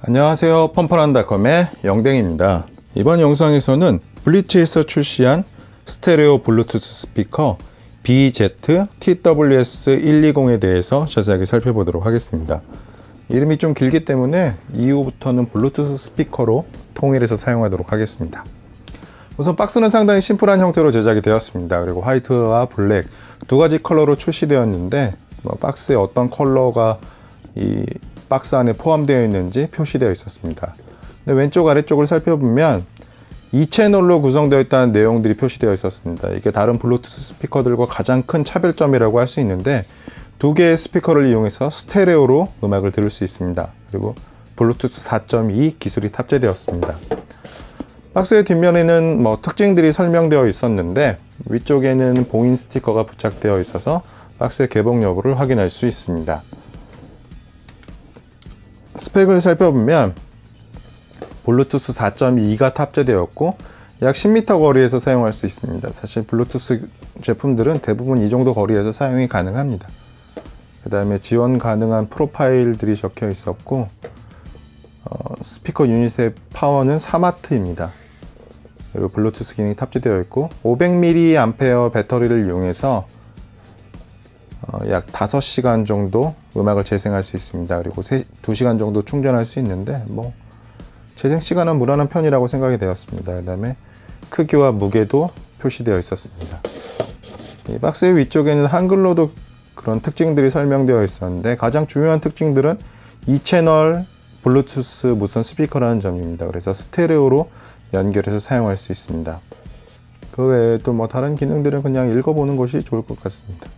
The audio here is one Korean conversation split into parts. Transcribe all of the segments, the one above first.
안녕하세요, 펀펀한닷컴의 영댕입니다. 이번 영상에서는 블리츠에서 출시한 스테레오 블루투스 스피커 BZ-TWS120에 대해서 자세하게 살펴보도록 하겠습니다. 이름이 좀 길기 때문에 이후부터는 블루투스 스피커로 통일해서 사용하도록 하겠습니다. 우선 박스는 상당히 심플한 형태로 제작이 되었습니다. 그리고 화이트와 블랙 두 가지 컬러로 출시되었는데 박스에 어떤 컬러가 이 박스 안에 포함되어 있는지 표시되어 있었습니다. 근데 왼쪽 아래쪽을 살펴보면 2채널로 구성되어 있다는 내용들이 표시되어 있었습니다. 이게 다른 블루투스 스피커들과 가장 큰 차별점이라고 할 수 있는데, 두 개의 스피커를 이용해서 스테레오로 음악을 들을 수 있습니다. 그리고 블루투스 4.2 기술이 탑재되었습니다. 박스의 뒷면에는 특징들이 설명되어 있었는데, 위쪽에는 봉인 스티커가 부착되어 있어서 박스의 개봉 여부를 확인할 수 있습니다. 스펙을 살펴보면 블루투스 4.2가 탑재되었고 약 10m 거리에서 사용할 수 있습니다. 사실 블루투스 제품들은 대부분 이 정도 거리에서 사용이 가능합니다. 그 다음에 지원 가능한 프로파일들이 적혀 있었고 스피커 유닛의 파워는 4W입니다. 그리고 블루투스 기능이 탑재되어 있고 500mAh 배터리를 이용해서 약 5시간 정도 음악을 재생할 수 있습니다. 그리고 2시간 정도 충전할 수 있는데 재생 시간은 무난한 편이라고 생각이 되었습니다. 그 다음에 크기와 무게도 표시되어 있었습니다. 이 박스의 위쪽에는 한글로도 그런 특징들이 설명되어 있었는데, 가장 중요한 특징들은 2채널 블루투스 무선 스피커라는 점입니다. 그래서 스테레오로 연결해서 사용할 수 있습니다. 그 외에 또 다른 기능들은 그냥 읽어보는 것이 좋을 것 같습니다.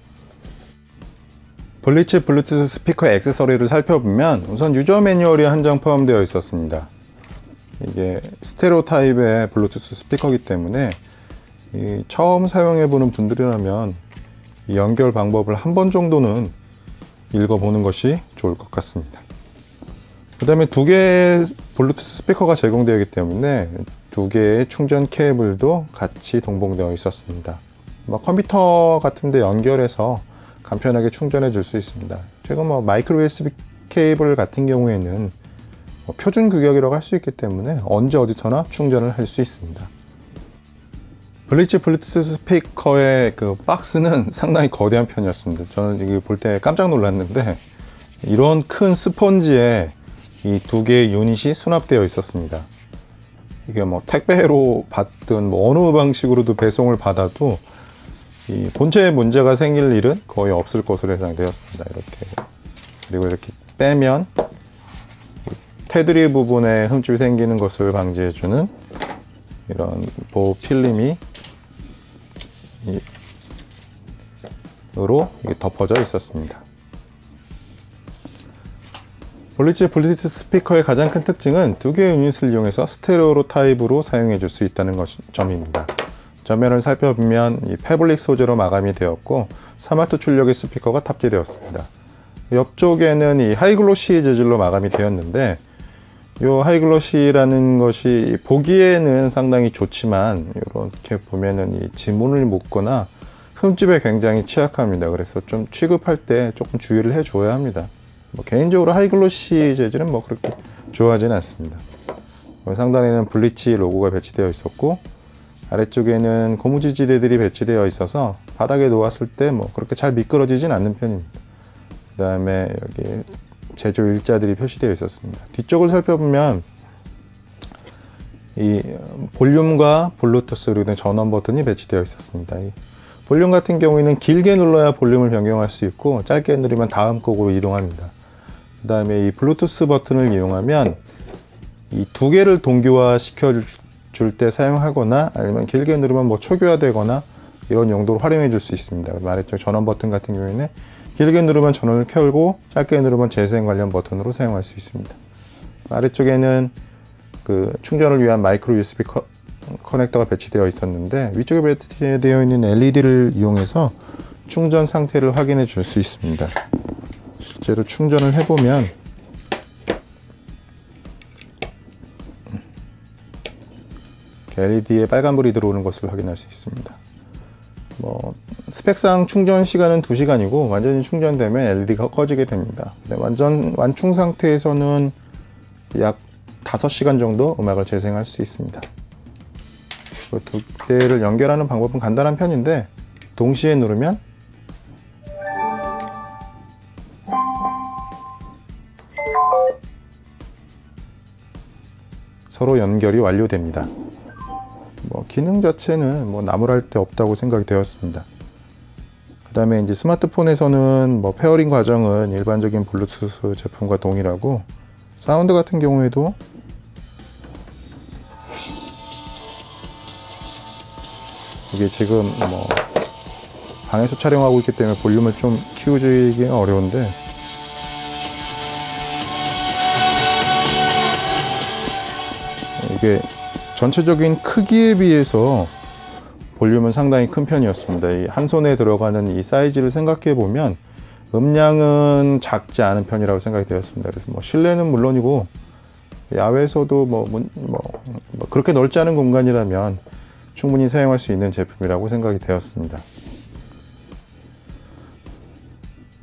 블리츠 블루투스 스피커 액세서리를 살펴보면 우선 유저 매뉴얼이 한 장 포함되어 있었습니다. 이게 스테레오 타입의 블루투스 스피커이기 때문에 처음 사용해보는 분들이라면 이 연결 방법을 한 번 정도는 읽어보는 것이 좋을 것 같습니다. 그 다음에 두 개의 블루투스 스피커가 제공되기 때문에 두 개의 충전 케이블도 같이 동봉되어 있었습니다. 컴퓨터 같은 데 연결해서 간편하게 충전해 줄 수 있습니다. 최근 마이크로 USB 케이블 같은 경우에는 표준 규격이라고 할 수 있기 때문에 언제 어디서나 충전을 할 수 있습니다. 블리츠 블루투스 스피커의 그 박스는 상당히 거대한 편이었습니다. 저는 이거 볼 때 깜짝 놀랐는데, 이런 큰 스폰지에 이 두 개의 유닛이 수납되어 있었습니다. 이게 택배로 받든 어느 방식으로도 배송을 받아도 이 본체에 문제가 생길 일은 거의 없을 것으로 예상되었습니다. 이렇게, 그리고 이렇게 빼면 테두리 부분에 흠집이 생기는 것을 방지해주는 이런 보호 필름이 으로 덮어져 있었습니다. 블리츠 블루투스 스피커의 가장 큰 특징은 두 개의 유닛을 이용해서 스테레오 타입으로 사용해 줄 수 있다는 점입니다. 전면을 살펴보면 이 패블릭 소재로 마감이 되었고 3W 출력의 스피커가 탑재되었습니다. 옆쪽에는 이 하이글로시 재질로 마감이 되었는데, 이 하이글로시라는 것이 보기에는 상당히 좋지만 이렇게 보면은 이 지문을 묻거나 흠집에 굉장히 취약합니다. 그래서 좀 취급할 때 조금 주의를 해줘야 합니다. 개인적으로 하이글로시 재질은 그렇게 좋아하지는 않습니다. 상단에는 블리츠 로고가 배치되어 있었고, 아래쪽에는 고무지 지대들이 배치되어 있어서 바닥에 놓았을 때 그렇게 잘 미끄러지진 않는 편입니다. 그 다음에 여기 제조 일자들이 표시되어 있었습니다. 뒤쪽을 살펴보면 이 볼륨과 블루투스 그리고 전원 버튼이 배치되어 있었습니다. 이 볼륨 같은 경우에는 길게 눌러야 볼륨을 변경할 수 있고, 짧게 누르면 다음 곡으로 이동합니다. 그 다음에 이 블루투스 버튼을 이용하면 이 두 개를 동기화 시켜 줄 때 사용하거나, 아니면 길게 누르면 초기화되거나 이런 용도로 활용해 줄 수 있습니다. 아래쪽 전원 버튼 같은 경우에는 길게 누르면 전원을 켜고, 짧게 누르면 재생 관련 버튼으로 사용할 수 있습니다. 아래쪽에는 그 충전을 위한 마이크로 USB 커넥터가 배치되어 있었는데, 위쪽에 배치되어 있는 LED를 이용해서 충전 상태를 확인해 줄 수 있습니다. 실제로 충전을 해보면 LED에 빨간불이 들어오는 것을 확인할 수 있습니다. 스펙상 충전 시간은 2시간이고 완전히 충전되면 LED가 꺼지게 됩니다. 완충 상태에서는 약 5시간 정도 음악을 재생할 수 있습니다. 두 개를 연결하는 방법은 간단한 편인데, 동시에 누르면 서로 연결이 완료됩니다. 기능 자체는 나무랄 데 없다고 생각이 되었습니다. 그 다음에 이제 스마트폰에서는 페어링 과정은 일반적인 블루투스 제품과 동일하고, 사운드 같은 경우에도 이게 지금 방에서 촬영하고 있기 때문에 볼륨을 좀 키우기가 어려운데, 이게 전체적인 크기에 비해서 볼륨은 상당히 큰 편이었습니다. 이 한 손에 들어가는 이 사이즈를 생각해 보면 음량은 작지 않은 편이라고 생각이 되었습니다. 그래서 실내는 물론이고 야외에서도 그렇게 넓지 않은 공간이라면 충분히 사용할 수 있는 제품이라고 생각이 되었습니다.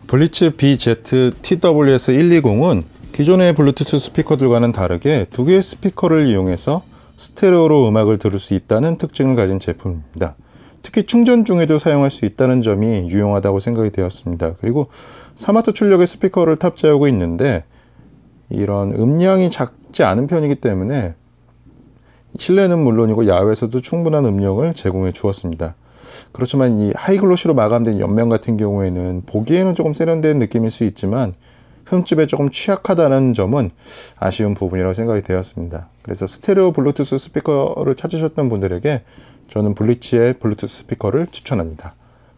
블리츠 BZ-TWS120은 기존의 블루투스 스피커들과는 다르게 두 개의 스피커를 이용해서 스테레오로 음악을 들을 수 있다는 특징을 가진 제품입니다. 특히 충전 중에도 사용할 수 있다는 점이 유용하다고 생각이 되었습니다. 그리고 3W 출력의 스피커를 탑재하고 있는데, 이런 음량이 작지 않은 편이기 때문에 실내는 물론이고 야외에서도 충분한 음량을 제공해 주었습니다. 그렇지만 이 하이글로시로 마감된 옆면 같은 경우에는 보기에는 조금 세련된 느낌일 수 있지만 흠집에 조금 취약하다는 점은 아쉬운 부분이라고 생각이 되었습니다. 그래서 스테레오 블루투스 스피커를 찾으셨던 분들에게 저는 블리츠의 블루투스 스피커를 추천합니다.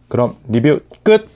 그럼 리뷰 끝!